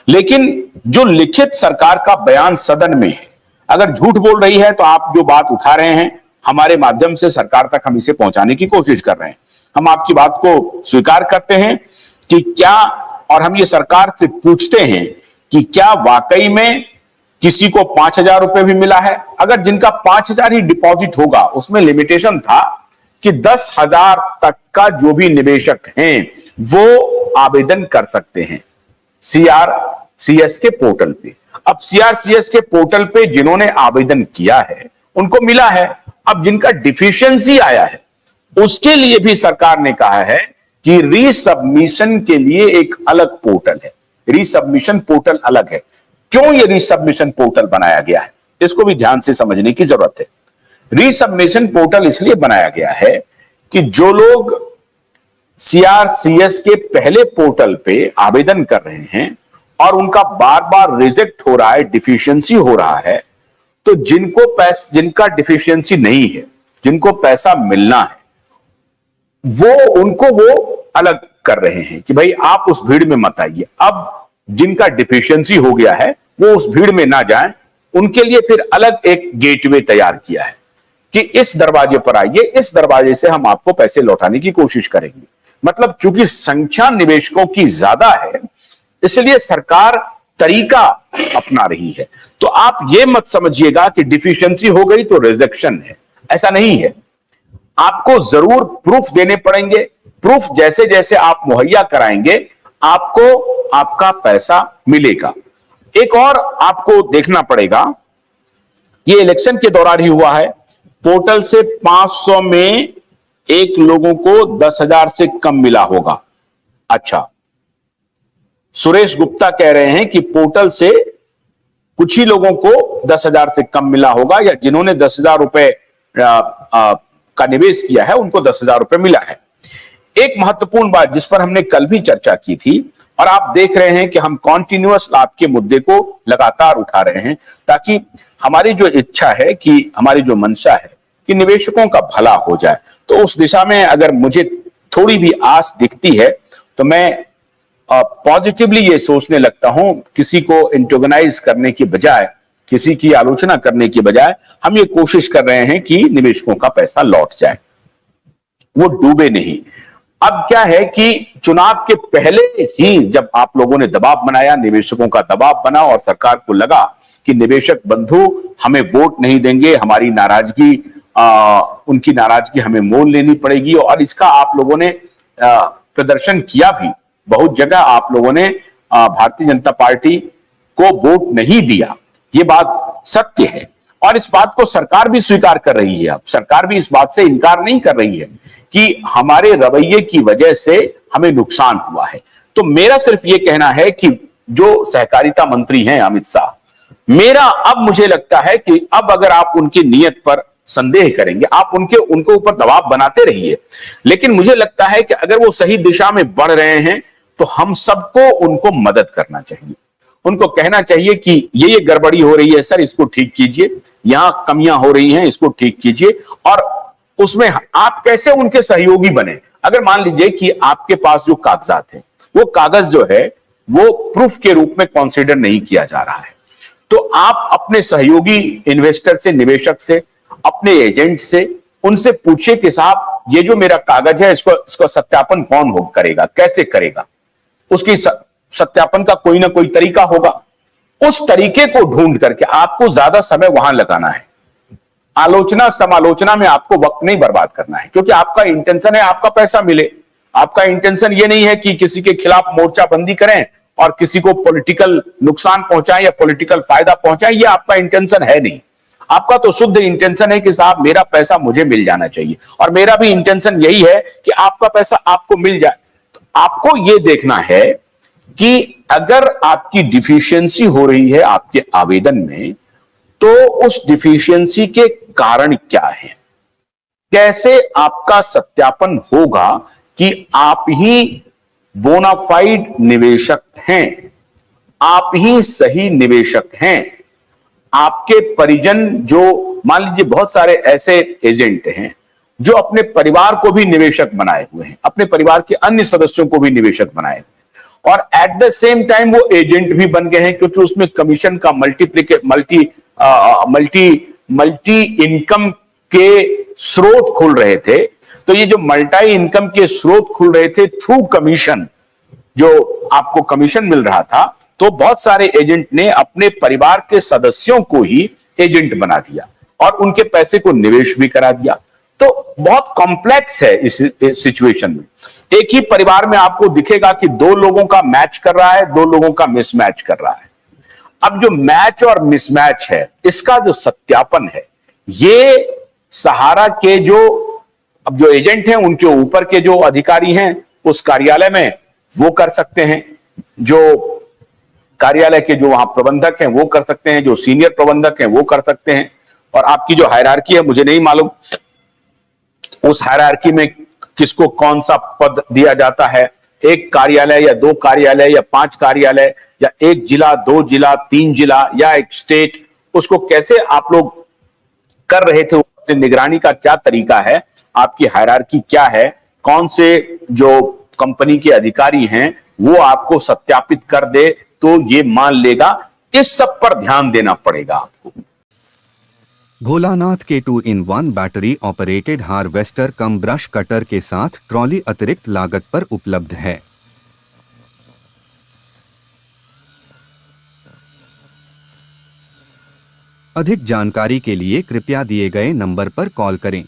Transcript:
लेकिन जो लिखित सरकार का बयान सदन में है, अगर झूठ बोल रही है तो आप जो बात उठा रहे हैं हमारे माध्यम से सरकार तक हम इसे पहुंचाने की कोशिश कर रहे हैं। हम आपकी बात को स्वीकार करते हैं कि क्या, और हम ये सरकार से पूछते हैं कि क्या वाकई में किसी को 5,000 रुपए भी मिला है? अगर जिनका 5,000 ही डिपॉजिट होगा, उसमें लिमिटेशन था कि 10,000 तक का जो भी निवेशक हैं वो आवेदन कर सकते हैं सीआरसीएस के पोर्टल पे। अब सीआरसीएस के पोर्टल पे जिन्होंने आवेदन किया है उनको मिला है। अब जिनका डिफिशियंसी आया है उसके लिए भी सरकार ने कहा है कि रीसबमिशन के लिए एक अलग पोर्टल है। रीसबमिशन पोर्टल अलग है। क्यों ये रीसबमिशन पोर्टल बनाया गया है, इसको भी ध्यान से समझने की जरूरत है। रीसबमिशन पोर्टल इसलिए बनाया गया है कि जो लोग सीआरसीएस के पहले पोर्टल पे आवेदन कर रहे हैं और उनका बार बार रिजेक्ट हो रहा है, डिफिशियंसी हो रहा है, तो जिनका डिफिशियंसी नहीं है, जिनको पैसा मिलना है, वो अलग कर रहे हैं कि भाई आप उस भीड़ में मत आइए। अब जिनका डिफिशियंसी हो गया है वो उस भीड़ में ना जाएं, उनके लिए फिर अलग एक गेटवे तैयार किया है कि इस दरवाजे पर आइए, इस दरवाजे से हम आपको पैसे लौटाने की कोशिश करेंगे। मतलब चूंकि संख्या निवेशकों की ज्यादा है इसलिए सरकार तरीका अपना रही है। तो आप ये मत समझिएगा कि डिफिशियंसी हो गई तो रिजेक्शन है, ऐसा नहीं है। आपको जरूर प्रूफ देने पड़ेंगे। प्रूफ जैसे जैसे आप मुहैया कराएंगे आपको आपका पैसा मिलेगा। एक और आपको देखना पड़ेगा, ये इलेक्शन के दौरान ही हुआ है। पोर्टल से 500 में एक लोगों को 10,000 से कम मिला होगा। अच्छा, सुरेश गुप्ता कह रहे हैं कि पोर्टल से कुछ ही लोगों को 10,000 से कम मिला होगा, या जिन्होंने 10,000 रुपए का निवेश किया है उनको 10,000 रुपए मिला है। एक महत्वपूर्ण बात जिस पर हमने कल भी चर्चा की थी, और आप देख रहे हैं कि हम कॉन्टिन्यूअस लाभ के मुद्दे को लगातार उठा रहे हैं, ताकि हमारी जो इच्छा है, कि हमारी जो मंशा है कि निवेशकों का भला हो जाए, तो उस दिशा में अगर मुझे थोड़ी भी आस दिखती है तो मैं पॉजिटिवली ये सोचने लगता हूं, किसी को एंटेगोनाइज करने की बजाय, किसी की आलोचना करने की बजाय हम ये कोशिश कर रहे हैं कि निवेशकों का पैसा लौट जाए, वो डूबे नहीं। अब क्या है कि चुनाव के पहले ही जब आप लोगों ने दबाव बनाया, निवेशकों का दबाव बना और सरकार को लगा कि निवेशक बंधु हमें वोट नहीं देंगे, हमारी नाराजगी, उनकी नाराजगी हमें मोल लेनी पड़ेगी, और इसका आप लोगों ने प्रदर्शन किया भी। बहुत जगह आप लोगों ने भारतीय जनता पार्टी को वोट नहीं दिया, ये बात सत्य है, और इस बात को सरकार भी स्वीकार कर रही है। अब सरकार भी इस बात से इनकार नहीं कर रही है कि हमारे रवैये की वजह से हमें नुकसान हुआ है। तो मेरा सिर्फ ये कहना है कि जो सहकारिता मंत्री हैं अमित शाह, मेरा अब मुझे लगता है कि अब अगर आप उनकी नीयत पर संदेह करेंगे, आप उनको ऊपर दबाव बनाते रहिए, लेकिन मुझे लगता है कि अगर वो सही दिशा में बढ़ रहे हैं तो हम सबको उनको मदद करना चाहिए। उनको कहना चाहिए कि ये गड़बड़ी हो रही है सर, इसको ठीक कीजिए, यहां कमियां हो रही हैं, इसको ठीक कीजिए, और उसमें आप कैसे उनके सहयोगी बने। अगर मान लीजिए कि आपके पास जो कागजात हैं, वो कागज जो है वो प्रूफ के रूप में कंसीडर नहीं किया जा रहा है, तो आप अपने सहयोगी इन्वेस्टर से, निवेशक से, अपने एजेंट से, उनसे पूछिए कि साहब ये जो मेरा कागज है इसको सत्यापन कौन करेगा, कैसे करेगा, उसकी सत्यापन का कोई ना कोई तरीका होगा। उस तरीके को ढूंढ करके आपको ज्यादा समय वहां लगाना है। आलोचना समालोचना में आपको वक्त नहीं बर्बाद करना है, क्योंकि आपका इंटेंशन है आपका पैसा मिले। आपका इंटेंशन ये नहीं है कि किसी के खिलाफ मोर्चाबंदी करें और किसी को पॉलिटिकल नुकसान पहुंचाएं या पॉलिटिकल फायदा पहुंचाएं, ये आपका इंटेंशन है नहीं। आपका तो शुद्ध इंटेंशन है कि साहब मेरा पैसा मुझे मिल जाना चाहिए, और मेरा भी इंटेंशन यही है कि आपका पैसा आपको मिल जाए। तो आपको यह देखना है कि अगर आपकी डिफिशियंसी हो रही है आपके आवेदन में, तो उस डिफिशियंसी के कारण क्या है, कैसे आपका सत्यापन होगा कि आप ही बोनाफाइड निवेशक हैं, आप ही सही निवेशक हैं। आपके परिजन, जो मान लीजिए बहुत सारे ऐसे एजेंट हैं जो अपने परिवार को भी निवेशक बनाए हुए हैं, अपने परिवार के अन्य सदस्यों को भी निवेशक बनाए हुए हैं, और एट द सेम टाइम वो एजेंट भी बन गए हैं, क्योंकि उसमें कमीशन का मल्टी इनकम के स्रोत खुल रहे थे। तो ये जो मल्टी इनकम के स्रोत खुल रहे थे थ्रू कमीशन, जो आपको कमीशन मिल रहा था, तो बहुत सारे एजेंट ने अपने परिवार के सदस्यों को ही एजेंट बना दिया और उनके पैसे को निवेश भी करा दिया। तो बहुत कॉम्प्लेक्स है इस सिचुएशन में। एक ही परिवार में आपको दिखेगा कि दो लोगों का मैच कर रहा है, दो लोगों का मिसमैच कर रहा है। अब जो मैच और मिसमैच है, इसका जो सत्यापन है, ये सहारा के अब जो एजेंट हैं, उनके ऊपर के जो अधिकारी हैं उस कार्यालय में, वो कर सकते हैं। जो कार्यालय के जो वहां प्रबंधक हैं वो कर सकते हैं, जो सीनियर प्रबंधक हैं वो कर सकते हैं। और आपकी जो हायरार्की है, मुझे नहीं मालूम उस हायरार्की में किसको कौन सा पद दिया जाता है। एक कार्यालय या दो कार्यालय या 5 कार्यालय या 1 जिला, 2 जिला, 3 जिला या एक स्टेट, उसको कैसे आप लोग कर रहे थे, निगरानी का क्या तरीका है, आपकी हायरार्की क्या है, कौन से जो कंपनी के अधिकारी हैं वो आपको सत्यापित कर दे तो ये मान लेगा, इस सब पर ध्यान देना पड़ेगा आपको। भोलानाथ के 2-in-1 बैटरी ऑपरेटेड हार्वेस्टर कम ब्रश कटर के साथ ट्रॉली अतिरिक्त लागत पर उपलब्ध है। अधिक जानकारी के लिए कृपया दिए गए नंबर पर कॉल करें।